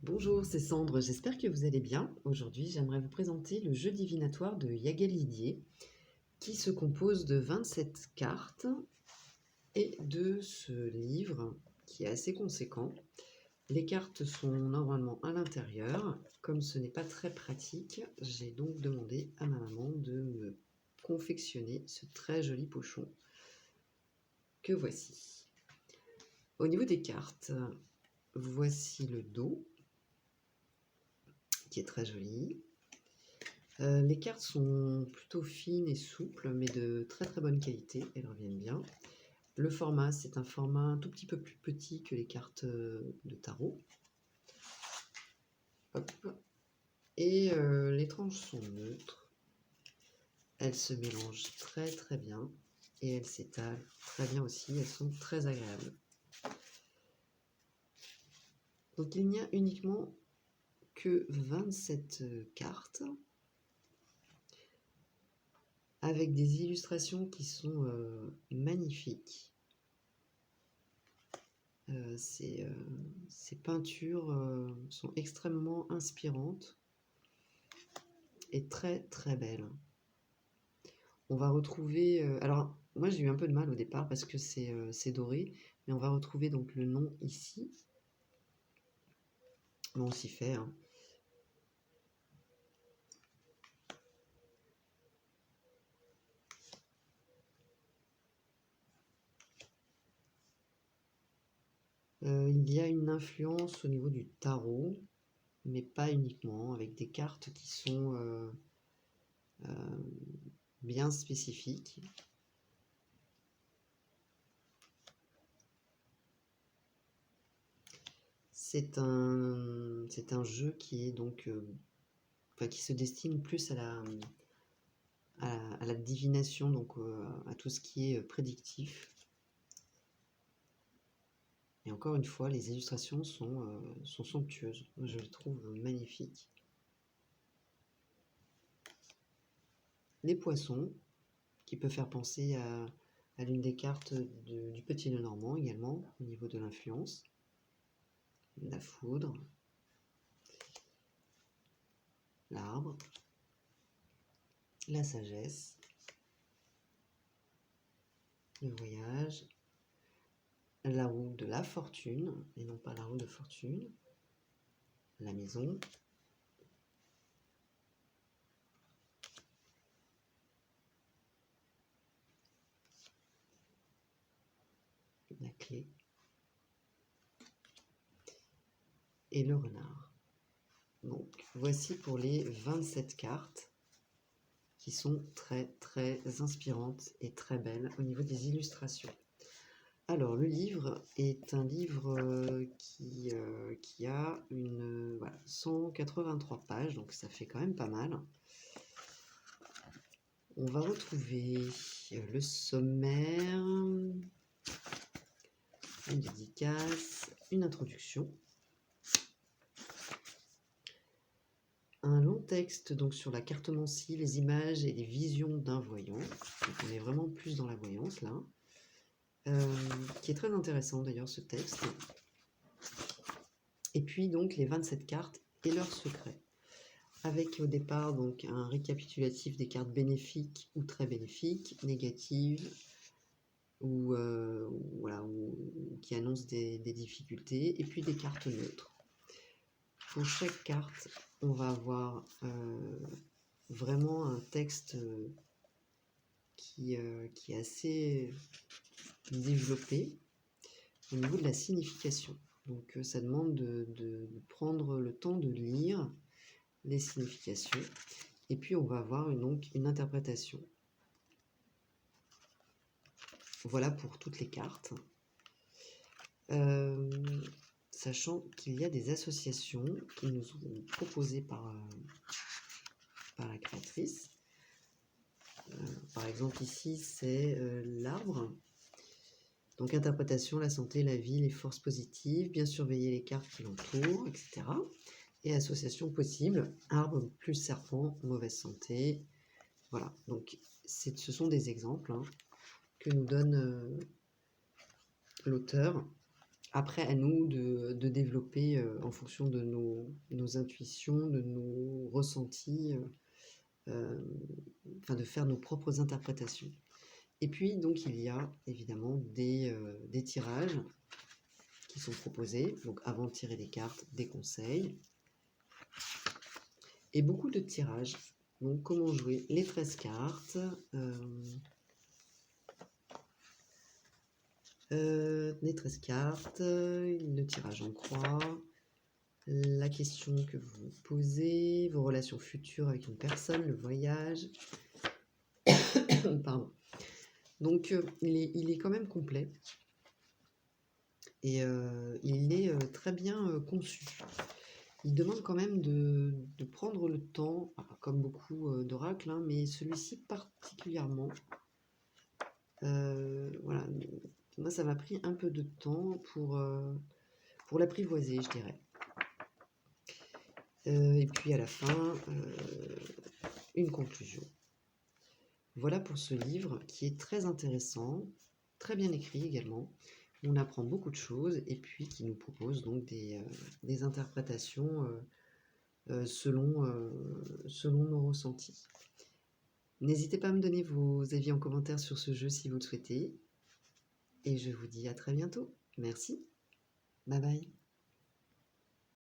Bonjour, c'est Sandre, j'espère que vous allez bien. Aujourd'hui, j'aimerais vous présenter le jeu divinatoire de Yagel Lydier, qui se compose de 27 cartes et de ce livre qui est assez conséquent. Les cartes sont normalement à l'intérieur. Comme ce n'est pas très pratique, j'ai donc demandé à ma maman de me confectionner ce très joli pochon que voici. Au niveau des cartes, voici le dos, qui est très joli. Les cartes sont plutôt fines et souples, mais de très très bonne qualité, elles reviennent bien. Le format, c'est un format un tout petit peu plus petit que les cartes de tarot. Hop. Et les tranches sont neutres. Elles se mélangent très très bien et elles s'étalent très bien aussi, elles sont très agréables. Donc il n'y a uniquement que 27 cartes avec des illustrations qui sont magnifiques. Ces peintures sont extrêmement inspirantes et très très belles. On va retrouver... alors, moi j'ai eu un peu de mal au départ parce que c'est doré, mais on va retrouver donc le nom ici. Bon, on s'y fait, hein. Il y a une influence au niveau du tarot, mais pas uniquement, avec des cartes qui sont bien spécifiques. C'est un jeu qui est donc qui se destine plus à la divination, donc à tout ce qui est prédictif. Et encore une fois, les illustrations sont somptueuses. Je les trouve magnifiques. Les poissons, qui peut faire penser à l'une des cartes du Petit Lenormand également, au niveau de l'influence. La foudre, l'arbre, la sagesse, le voyage, la roue de la fortune, et non pas la roue de fortune, la maison, la clé et le renard. Donc voici pour les 27 cartes qui sont très très inspirantes et très belles au niveau des illustrations. Alors le livre est un livre qui a une 183 pages, donc ça fait quand même pas mal. On va retrouver le sommaire, une dédicace, une introduction, un long texte donc sur la cartomancie, les images et les visions d'un voyant. Donc on est vraiment plus dans la voyance là, qui est très intéressant d'ailleurs ce texte. Et puis donc les 27 cartes et leurs secrets, avec au départ donc un récapitulatif des cartes bénéfiques ou très bénéfiques, négatives, ou qui annoncent des difficultés, et puis des cartes neutres. Pour chaque carte, on va avoir vraiment un texte qui est assez développé au niveau de la signification. Donc ça demande de prendre le temps de lire les significations, et puis on va avoir une interprétation. Voilà pour toutes les cartes. Sachant qu'il y a des associations qui nous sont proposées par la créatrice. Par exemple ici c'est l'arbre. Donc interprétation, la santé, la vie, les forces positives, bien surveiller les cartes qui l'entourent, etc. Et association possible, arbre plus serpent, mauvaise santé. Voilà, donc ce sont des exemples que nous donne l'auteur Après, à nous de développer en fonction de nos intuitions, de nos ressentis, enfin de faire nos propres interprétations. Et puis, donc, il y a évidemment des tirages qui sont proposés. Donc, avant de tirer les cartes, des conseils. Et beaucoup de tirages. Donc, comment jouer les 13 cartes. Les 13 cartes, le tirage en croix, la question que vous posez, vos relations futures avec une personne, le voyage. Pardon. Donc, il est quand même complet. Et il est très bien conçu. Il demande quand même de prendre le temps, comme beaucoup d'oracles, hein, mais celui-ci particulièrement. Voilà, moi ça m'a pris un peu de temps pour l'apprivoiser, je dirais. Et puis à la fin, une conclusion. Voilà pour ce livre qui est très intéressant, très bien écrit également. On apprend beaucoup de choses et puis qui nous propose donc des interprétations selon nos ressentis. N'hésitez pas à me donner vos avis en commentaire sur ce jeu si vous le souhaitez. Et je vous dis à très bientôt. Merci. Bye bye.